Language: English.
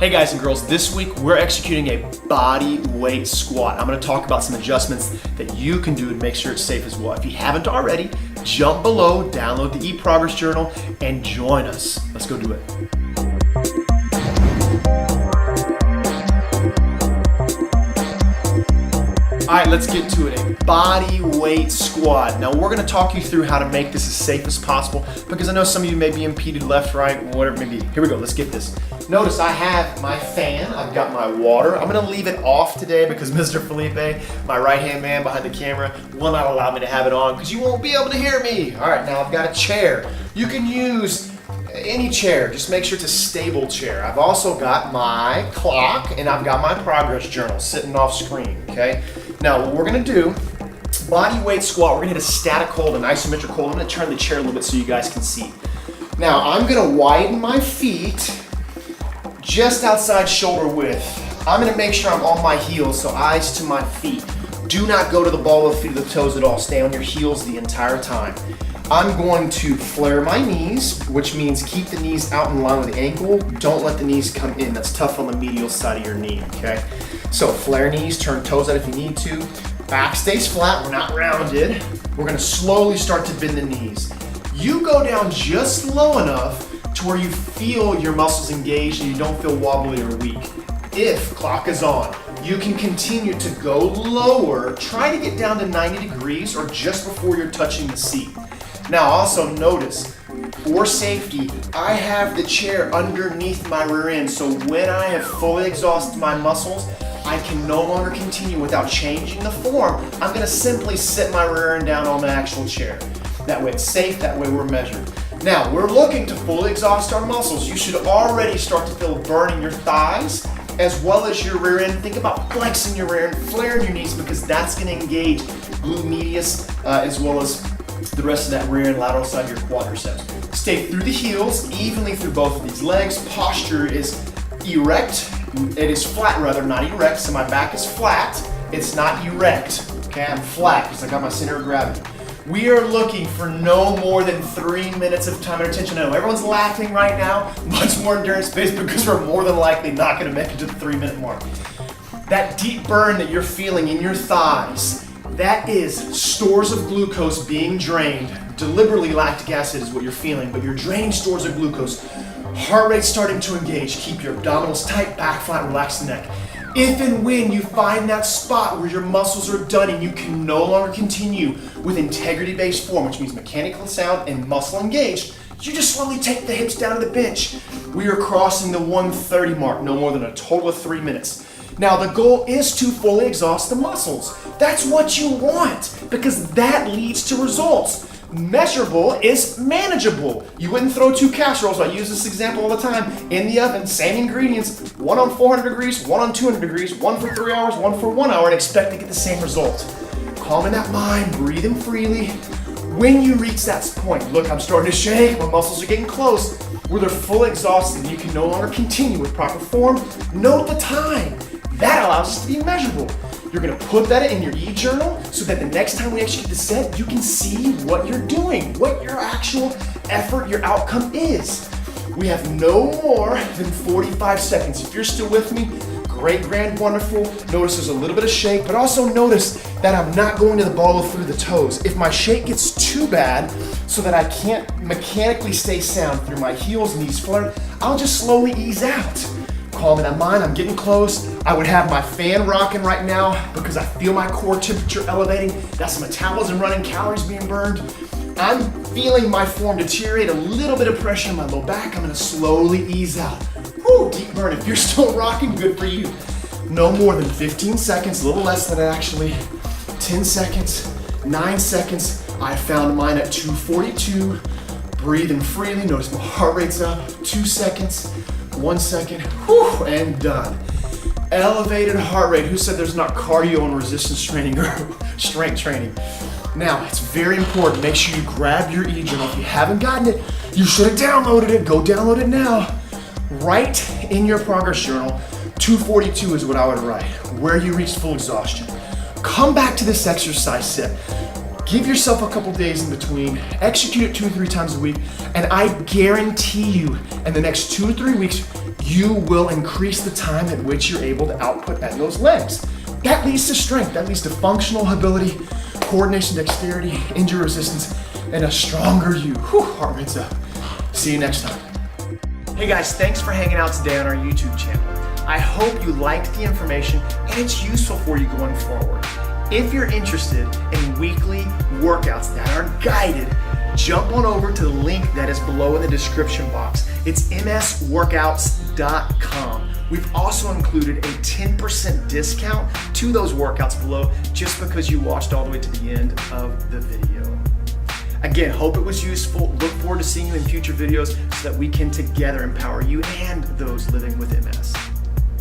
Hey guys and girls, this week we're executing a body weight squat. I'm going to talk about some adjustments that you can do to make sure it's safe as well. If you haven't already, jump below, download the eProgress Journal, and join us. Let's go do it. All right, let's get to it. A body weight squat. Now we're gonna talk you through how to make this as safe as possible because I know some of you may be impeded left, right, whatever it may be. Here we go, let's get this. Notice I have my fan, I've got my water. I'm gonna leave it off today because Mr. Felipe, my right-hand man behind the camera, will not allow me to have it on because you won't be able to hear me. All right, now I've got a chair. You can use any chair, just make sure it's a stable chair. I've also got my clock and I've got my progress journal sitting off screen, okay? Now what we're gonna do, body weight squat, we're gonna hit a static hold, an isometric hold. I'm gonna turn the chair a little bit so you guys can see. Now I'm gonna widen my feet just outside shoulder width. I'm gonna make sure I'm on my heels, so eyes to my feet. Do not go to the ball of the feet or the toes at all. Stay on your heels the entire time. I'm going to flare my knees, which means keep the knees out in line with the ankle. Don't let the knees come in. That's tough on the medial side of your knee, okay? So flare knees, turn toes out if you need to. Back stays flat, we're not rounded. We're gonna slowly start to bend the knees. You go down just low enough to where you feel your muscles engaged and you don't feel wobbly or weak. If clock is on, you can continue to go lower. Try to get down to 90 degrees or just before you're touching the seat. Now also notice, for safety, I have the chair underneath my rear end, so when I have fully exhausted my muscles, I can no longer continue without changing the form. I'm gonna simply sit my rear end down on the actual chair. That way it's safe, that way we're measured. Now, we're looking to fully exhaust our muscles. You should already start to feel burn in your thighs as well as your rear end. Think about flexing your rear end, flaring your knees because that's gonna engage glute medius as well as the rest of that rear and lateral side of your quadriceps. Stay through the heels, evenly through both of these legs. Posture is erect. It is flat rather, not erect. So my back is flat. It's not erect. Okay, I'm flat because I got my center of gravity. We are looking for no more than 3 minutes of time and attention. I know everyone's laughing right now. Much more endurance space because we're more than likely not going to make it to the 3-minute mark. That deep burn that you're feeling in your thighs, that is stores of glucose being drained. Deliberately lactic acid is what you're feeling, but you're draining stores of glucose. Heart rate starting to engage. Keep your abdominals tight, back flat, relax the neck. If and when you find that spot where your muscles are done and you can no longer continue with integrity-based form, which means mechanical sound and muscle engaged, you just slowly take the hips down to the bench. We are crossing the 130 mark, no more than a total of 3 minutes. Now the goal is to fully exhaust the muscles. That's what you want because that leads to results. Measurable is manageable. You wouldn't throw 2 casseroles, I use this example all the time, in the oven, same ingredients, one on 400 degrees, one on 200 degrees, one for 3 hours, one for 1 hour, and expect to get the same result. Calming that mind, breathing freely. When you reach that point, look, I'm starting to shake, my muscles are getting close, where they're fully exhausted and you can no longer continue with proper form, note the time. That allows us to be measurable. You're gonna put that in your e-journal so that the next time we execute the set, you can see what you're doing, what your actual effort, your outcome is. We have no more than 45 seconds. If you're still with me, great, grand, wonderful. Notice there's a little bit of shake, but also notice that I'm not going to the ball of through the toes. If my shake gets too bad so that I can't mechanically stay sound through my heels, knees flared, I'll just slowly ease out. Calming that mind, I'm getting close. I would have my fan rocking right now because I feel my core temperature elevating. That's metabolism running, calories being burned. I'm feeling my form deteriorate, a little bit of pressure in my low back. I'm gonna slowly ease out. Whew, deep burn. If you're still rocking, good for you. No more than 15 seconds, a little less than that actually. 10 seconds, 9 seconds. I found mine at 242. Breathing freely, notice my heart rate's up. 2 seconds. 1 second, whew, and done. Elevated heart rate. Who said there's not cardio and resistance training or strength training? Now, it's very important. Make sure you grab your e-journal. If you haven't gotten it, you should have downloaded it. Go download it now. Write in your progress journal, 242 is what I would write, where you reached full exhaustion. Come back to this exercise set. Give yourself a couple days in between, execute it 2 or 3 times a week, and I guarantee you in the next 2 to 3 weeks, you will increase the time at which you're able to output at those legs. That leads to strength, that leads to functional ability, coordination, dexterity, injury resistance, and a stronger you. Whew, heart rate's up. See you next time. Hey guys, thanks for hanging out today on our YouTube channel. I hope you liked the information and it's useful for you going forward. If you're interested in weekly workouts that are guided, jump on over to the link that is below in the description box. It's msworkouts.com. We've also included a 10% discount to those workouts below just because you watched all the way to the end of the video. Again, hope it was useful. Look forward to seeing you in future videos so that we can together empower you and those living with MS.